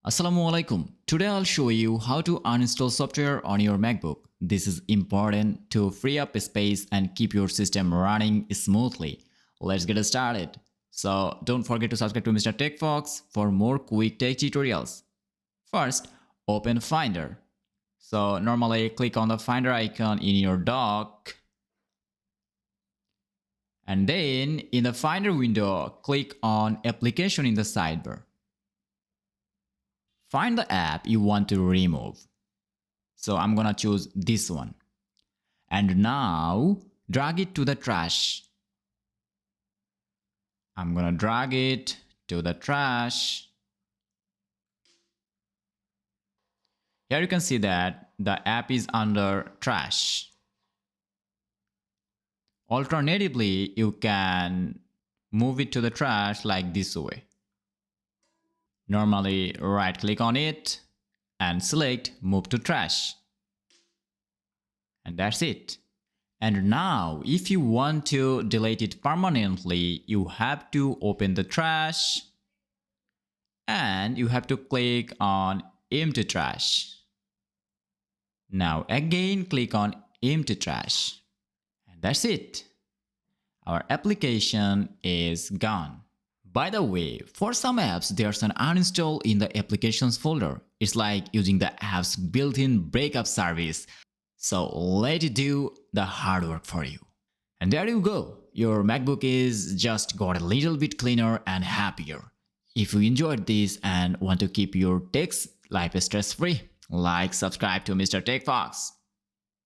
Assalamualaikum. Today I'll show you how to uninstall software on your MacBook. This is important to free up space and keep your system running smoothly. Let's get started. So don't forget to subscribe to Mr. TECHFOX for more quick tech tutorials. First, open Finder. So normally click on the Finder icon in your dock. And then in the Finder window, click on Application in the sidebar. Find the app you want to remove. So I'm gonna choose this one. And now drag it to the trash. I'm gonna drag it to the trash. Here you can see that the app is under trash. Alternatively, you can move it to the trash like this way. Normally, right-click on it and select Move to Trash. And that's it. And now, if you want to delete it permanently, you have to open the trash and you have to click on Empty Trash. Now again, click on Empty Trash. And that's it. Our application is gone. By the way, for some apps, there's an uninstall in the applications folder. It's like using the app's built-in backup service. So let it do the hard work for you. And there you go. Your MacBook is just got a little bit cleaner and happier. If you enjoyed this and want to keep your tech life stress-free, like, subscribe to Mr. TECHFOX.